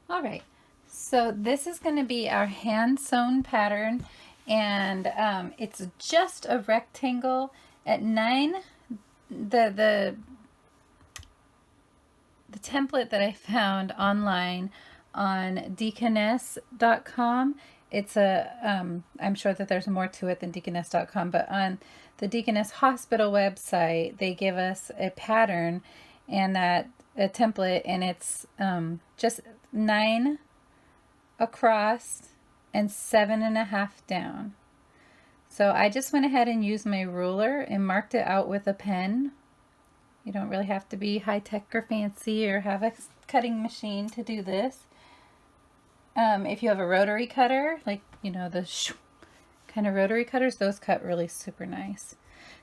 All right, so this is going to be our hand sewn pattern, and it's just a rectangle at 9. The template that I found online on deaconess.com. It's I'm sure that there's more to it than deaconess.com, but on the Deaconess Hospital website, they give us a pattern and a template, and it's just 9 across and 7.5 down. So I just went ahead and used my ruler and marked it out with a pen. You don't really have to be high-tech or fancy or have a cutting machine to do this. If you have a rotary cutter, like, the kind of rotary cutters, those cut really super nice.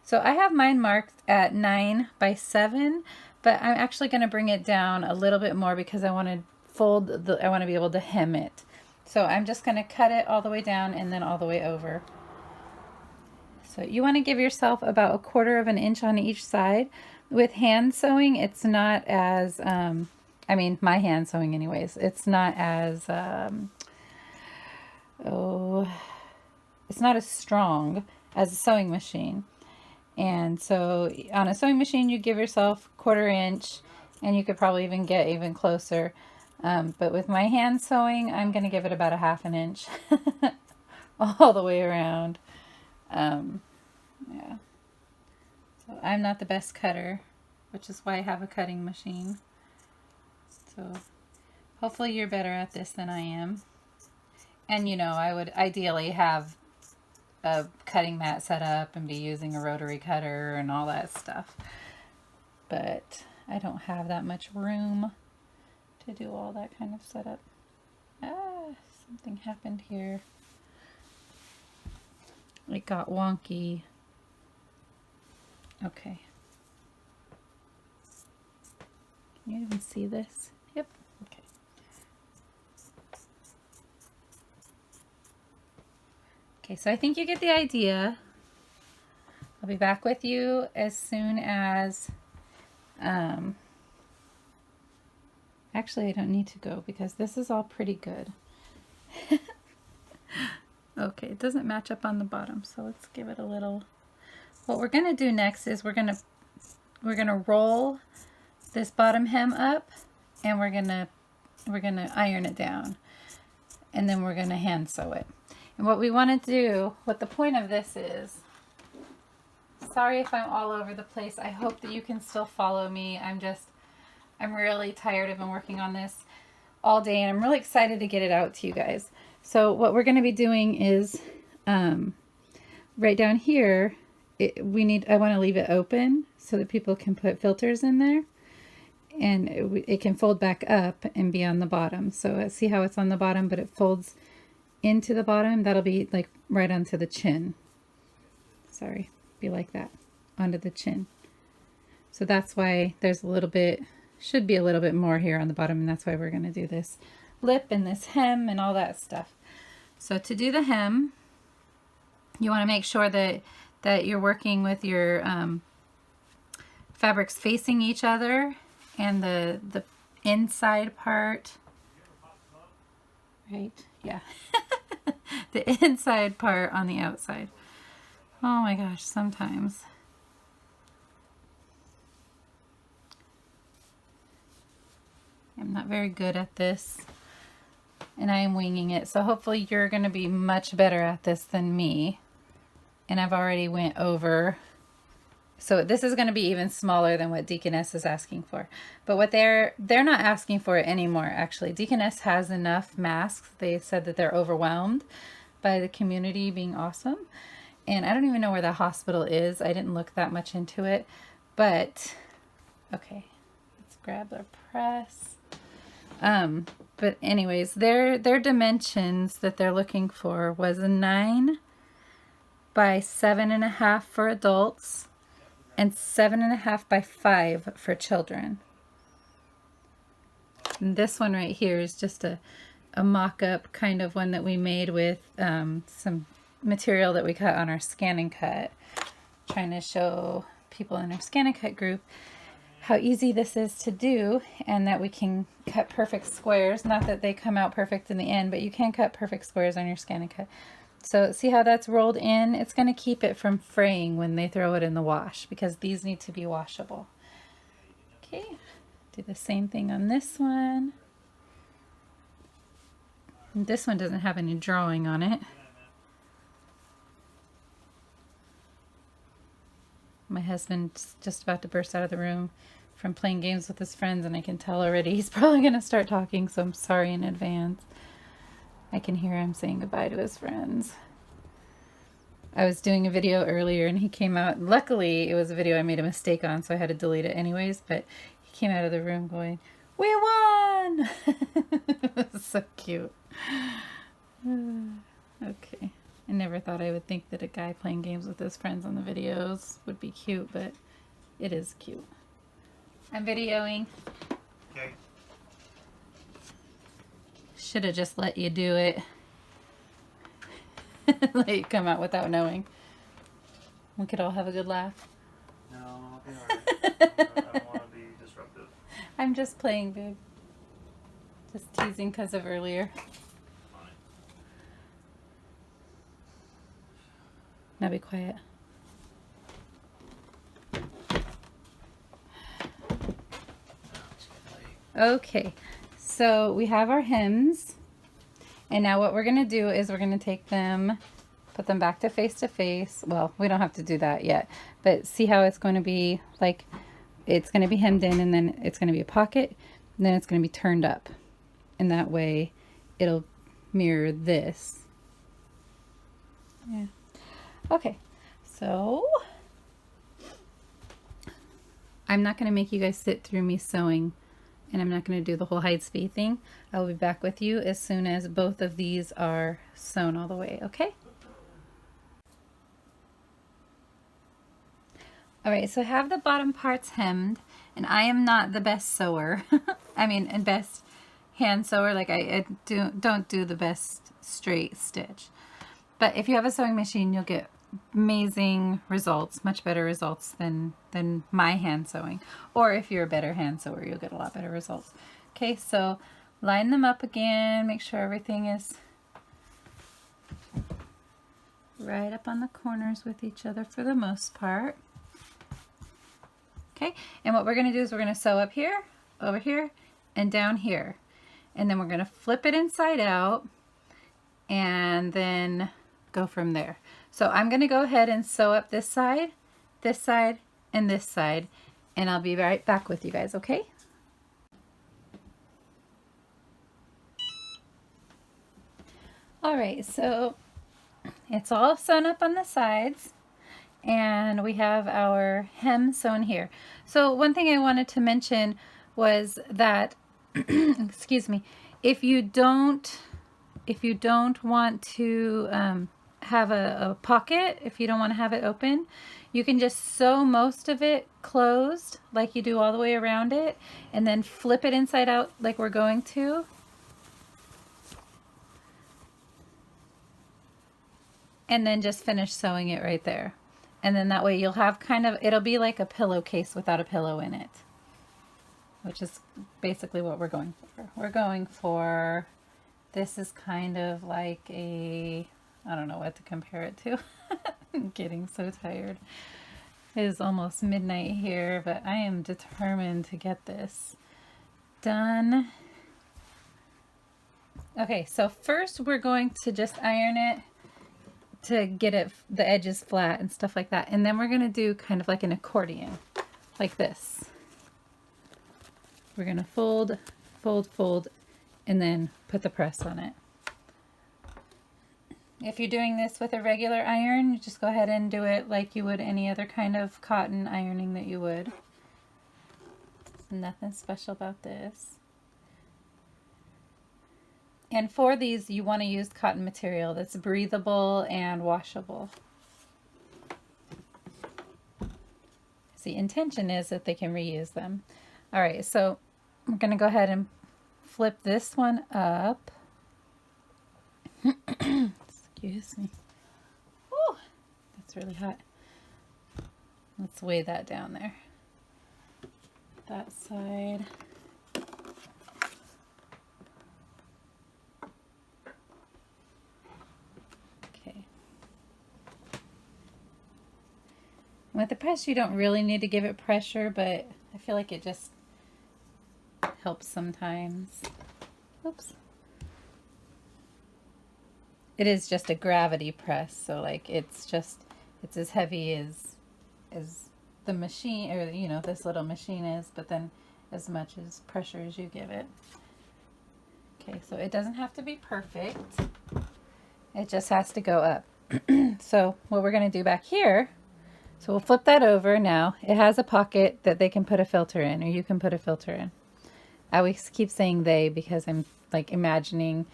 So I have mine marked at 9 by 7, but I'm actually going to bring it down a little bit more because I want to I want to be able to hem it. So I'm just going to cut it all the way down and then all the way over. So you want to give yourself about 1/4 of an inch on each side. With hand sewing, it's not as, my hand sewing anyways, it's not as, it's not as strong as a sewing machine. And so on a sewing machine, you give yourself 1/4 inch, and you could probably even get even closer. But with my hand sewing, I'm going to give it about 1/2 inch all the way around. Yeah. So I'm not the best cutter, which is why I have a cutting machine. So hopefully you're better at this than I am. And I would ideally have a cutting mat set up and be using a rotary cutter and all that stuff. But I don't have that much room to do all that kind of setup. Something happened here. It got wonky. Okay. Can you even see this? Yep. Okay. Okay, so I think you get the idea. I'll be back with you as soon as, actually I don't need to go because this is all pretty good. Okay, it doesn't match up on the bottom, so let's give it a little. What we're gonna do next is we're gonna roll this bottom hem up, and we're gonna iron it down, and then we're gonna hand sew it. And what we want to do, what the point of this is, sorry if I'm all over the place. I hope that you can still follow me. I'm really tired. I've been working on this all day, and I'm really excited to get it out to you guys. So what we're going to be doing is, right down here, I want to leave it open so that people can put filters in there, and it can fold back up and be on the bottom. So see how it's on the bottom, but it folds into the bottom. That'll be like right onto the chin. Sorry, be like that, onto the chin. So that's why there's should be a little bit more here on the bottom, and that's why we're going to do this lip and this hem and all that stuff. So to do the hem, you want to make sure that you're working with your fabrics facing each other, and the inside part, right? Yeah. The inside part on the outside. Oh my gosh, sometimes. I'm not very good at this, and I am winging it, so hopefully you're going to be much better at this than me. And I've already went over, so this is going to be even smaller than what Deaconess is asking for. But what they're not asking for it anymore, actually. Deaconess has enough masks. They said that they're overwhelmed by the community being awesome. And I don't even know where the hospital is. I didn't look that much into it. But, okay, let's grab the press. But anyways, their dimensions that they're looking for was a 9 by 7.5 for adults and 7.5 by 5 for children. And this one right here is just a mock-up kind of one that we made with some material that we cut on our Scan and Cut, trying to show people in our Scan and Cut group how easy this is to do, and that we can cut perfect squares. Not that they come out perfect in the end, but you can cut perfect squares on your ScanNCut. So see how that's rolled in? It's going to keep it from fraying when they throw it in the wash, because these need to be washable. Okay, do the same thing on this one. And this one doesn't have any drawing on it. My husband's just about to burst out of the room from playing games with his friends, and I can tell already he's probably going to start talking, so I'm sorry in advance. I can hear him saying goodbye to his friends. I was doing a video earlier and he came out. Luckily, it was a video I made a mistake on, so I had to delete it anyways, but he came out of the room going, "We won!" It was so cute. Okay. I never thought I would think that a guy playing games with his friends on the videos would be cute, but it is cute. I'm videoing. Okay. Should have just let you do it. Let you come out without knowing. We could all have a good laugh. No, I'll be alright. I don't want to be disruptive. I'm just playing, babe. Just teasing because of earlier. Fine. Now be quiet. Okay, so we have our hems. And now what we're going to do is we're going to take them, put them back to face. Well, we don't have to do that yet. But see how it's going to be like, it's going to be hemmed in, and then it's going to be a pocket, and then it's going to be turned up. And that way it'll mirror this. Yeah. Okay, so I'm not going to make you guys sit through me sewing, and I'm not going to do the whole hide speed thing. I will be back with you as soon as both of these are sewn all the way, okay? All right, so I have the bottom parts hemmed, and I am not the best sewer. I mean, and best hand sewer. Like I don't do the best straight stitch. But if you have a sewing machine, you'll get amazing results, much better results than my hand sewing. Or if you're a better hand sewer, you'll get a lot better results. Okay, so line them up again, make sure everything is right up on the corners with each other for the most part. Okay, and what we're going to do is we're going to sew up here, over here, and down here. And then we're going to flip it inside out and then go from there. So I'm going to go ahead and sew up this side, and this side, and I'll be right back with you guys, okay? All right, so it's all sewn up on the sides, and we have our hem sewn here. So one thing I wanted to mention was that, excuse me, if you don't want to have a pocket, if you don't want to have it open, you can just sew most of it closed like you do all the way around it, and then flip it inside out like we're going to. And then just finish sewing it right there. And then that way you'll have kind of, it'll be like a pillowcase without a pillow in it, which is basically what we're going for. We're going for, this is kind of like a, I don't know what to compare it to. I'm getting so tired. It is almost midnight here, but I am determined to get this done. Okay, so first we're going to just iron it to get it, the edges flat and stuff like that. And then we're going to do kind of like an accordion, like this. We're going to fold, fold, fold, and then put the press on it. If you're doing this with a regular iron, you just go ahead and do it like you would any other kind of cotton ironing that you would. There's nothing special about this. And for these, you want to use cotton material that's breathable and washable. The intention is that they can reuse them. All right, so we're going to go ahead and flip this one up. Excuse me. Woo, that's really hot. Let's weigh that down there. that side. Okay. With the press, you don't really need to give it pressure, but I feel like it just helps sometimes. Oops. It is just a gravity press, so like it's as heavy as the machine, or you know, this little machine is, but then as much as pressure as you give it. Okay, so it doesn't have to be perfect. It just has to go up. So what we're going to do back here, so we'll flip that over now. It has a pocket that they can put a filter in, or you can put a filter in. I always keep saying they because I'm like imagining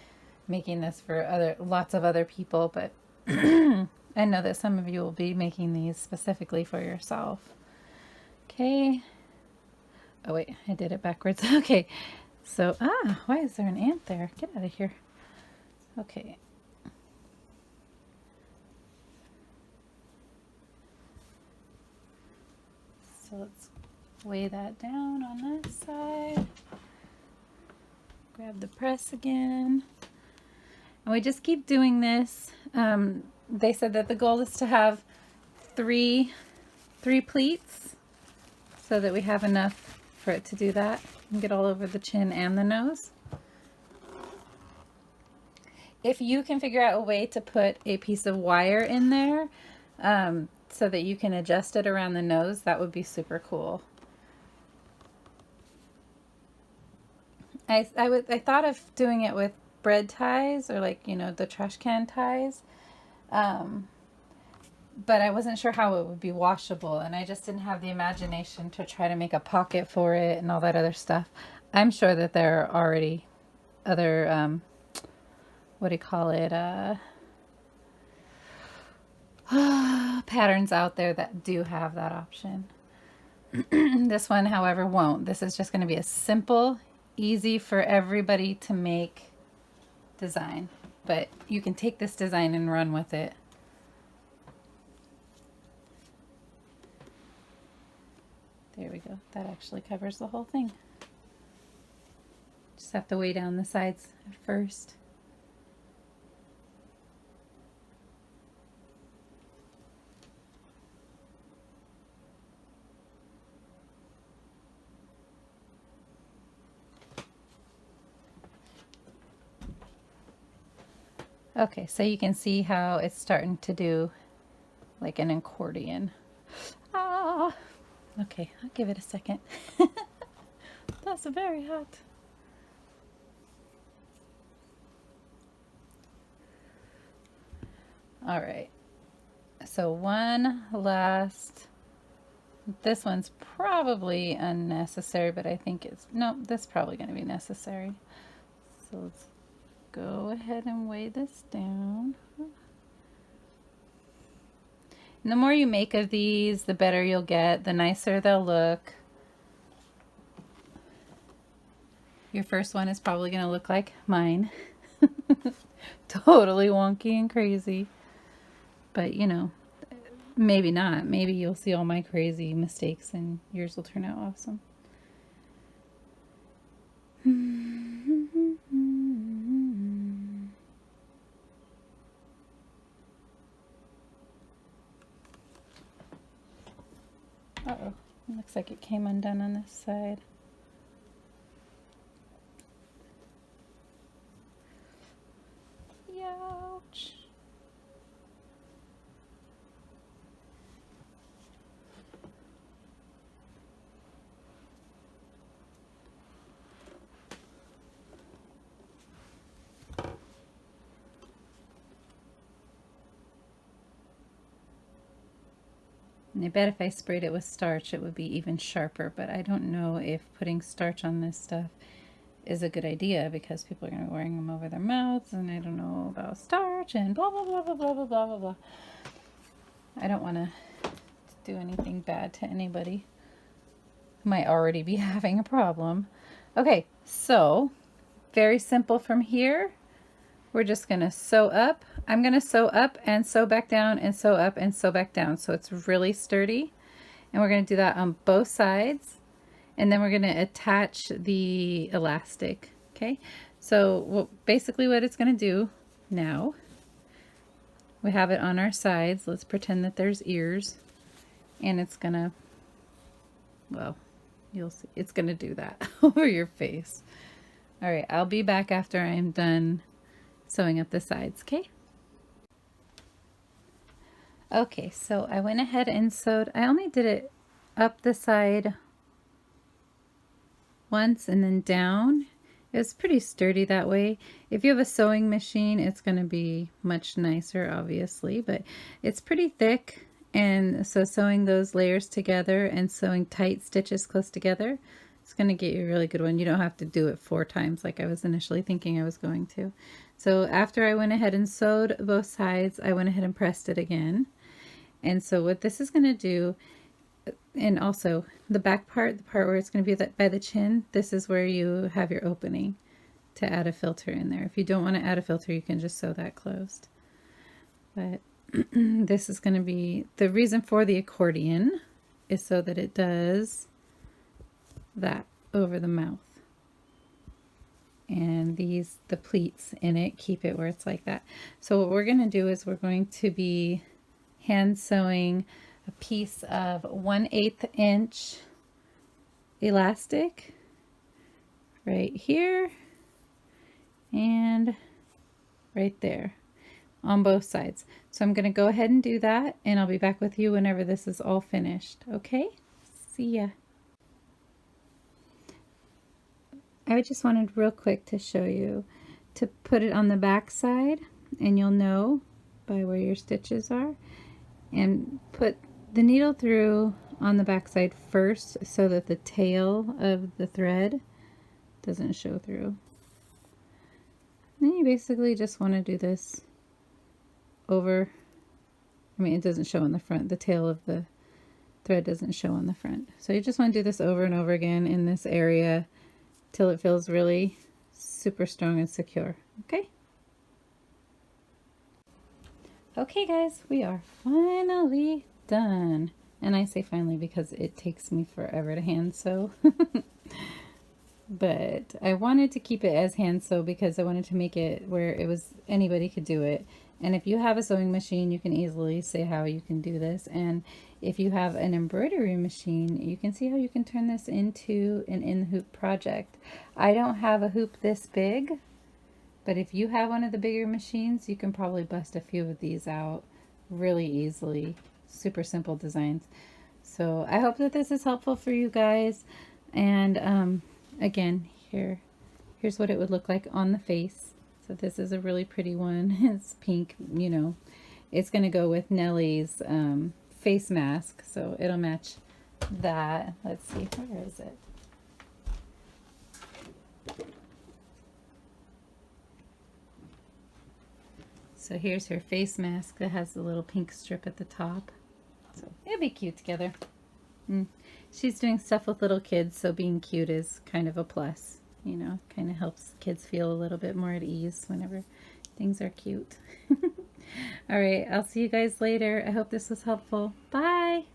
making this for lots of other people, but I know that some of you will be making these specifically for yourself. Okay. Oh wait, I did it backwards. Okay. So, why is there an ant there? Get out of here. Okay. So let's weigh that down on this side. Grab the press again. And we just keep doing this. They said that the goal is to have three pleats so that we have enough for it to do that and get all over the chin and the nose. If you can figure out a way to put a piece of wire in there so that you can adjust it around the nose, that would be super cool. I thought of doing it with bread ties, or like, you know, the trash can ties. But I wasn't sure how it would be washable, and I just didn't have the imagination to try to make a pocket for it and all that other stuff. I'm sure that there are already other, what do you call it, patterns out there that do have that option. This one, however, won't. This is just going to be a simple, easy for everybody to make design. But you can take this design and run with it. There we go. That actually covers the whole thing. Just have to weigh down the sides at first. Okay, so you can see how it's starting to do like an accordion. Ah! Okay, I'll give it a second. That's very hot. All right, so one last, this one's probably unnecessary, but I think it's, no, this is probably going to be necessary. So let's go ahead and weigh this down. And the more you make of these, the better you'll get, the nicer they'll look. Your first one is probably going to look like mine. Totally wonky and crazy. But, you know, maybe not. Maybe you'll see all my crazy mistakes and yours will turn out awesome. Uh-oh, it looks like it came undone on this side. Ouch. And I bet if I sprayed it with starch, it would be even sharper, but I don't know if putting starch on this stuff is a good idea because people are going to be wearing them over their mouths, and I don't know about starch and blah, blah, blah, blah, blah, blah, blah, blah, blah. I don't want to do anything bad to anybody who might already be having a problem. Okay, so very simple from here. We're just going to sew up. I'm going to sew up and sew back down and sew up and sew back down. So it's really sturdy. And we're going to do that on both sides. And then we're going to attach the elastic. Okay, so basically what it's going to do now, we have it on our sides. Let's pretend that there's ears, and it's going to, well, you'll see, it's going to do that over your face. All right, I'll be back after I'm done sewing up the sides, okay? Okay, so I went ahead and sewed, I only did it up the side once and then down. It's pretty sturdy that way. If you have a sewing machine, it's going to be much nicer, obviously, but it's pretty thick. And so sewing those layers together and sewing tight stitches close together, it's going to get you a really good one. You don't have to do it 4 times like I was initially thinking I was going to. So after I went ahead and sewed both sides, I went ahead and pressed it again. And so what this is going to do, and also the back part, the part where it's going to be by the chin, this is where you have your opening to add a filter in there. If you don't want to add a filter, you can just sew that closed. But this is going to be, the reason for the accordion is so that it does that over the mouth. And these, the pleats in it, keep it where it's like that. So what we're going to do is we're going to be hand sewing a piece of 1/8 inch elastic right here and right there on both sides. So I'm going to go ahead and do that, and I'll be back with you whenever this is all finished. Okay? See ya. I just wanted real quick to show you to put it on the back side, and you'll know by where your stitches are, and put the needle through on the back side first so that the tail of the thread doesn't show through. Then you basically just want to do this over, I mean, it doesn't show on the front, the tail of the thread doesn't show on the front. So you just want to do this over and over again in this area till it feels really super strong and secure. Okay? Okay guys, we are finally done. And I say finally because it takes me forever to hand sew. But I wanted to keep it as hand sew because I wanted to make it where it was anybody could do it. And if you have a sewing machine, you can easily say how you can do this. And if you have an embroidery machine, you can see how you can turn this into an in-hoop project. I don't have a hoop this big, but if you have one of the bigger machines, you can probably bust a few of these out really easily. Super simple designs. So I hope that this is helpful for you guys. And again, here's what it would look like on the face. So this is a really pretty one. It's pink, you know. It's going to go with Nellie's face mask, so it'll match that. Let's see, where is it? So here's her face mask that has the little pink strip at the top. So it'll be cute together. She's doing stuff with little kids, so being cute is kind of a plus. You know, kind of helps kids feel a little bit more at ease whenever things are cute. All right, I'll see you guys later. I hope this was helpful. Bye.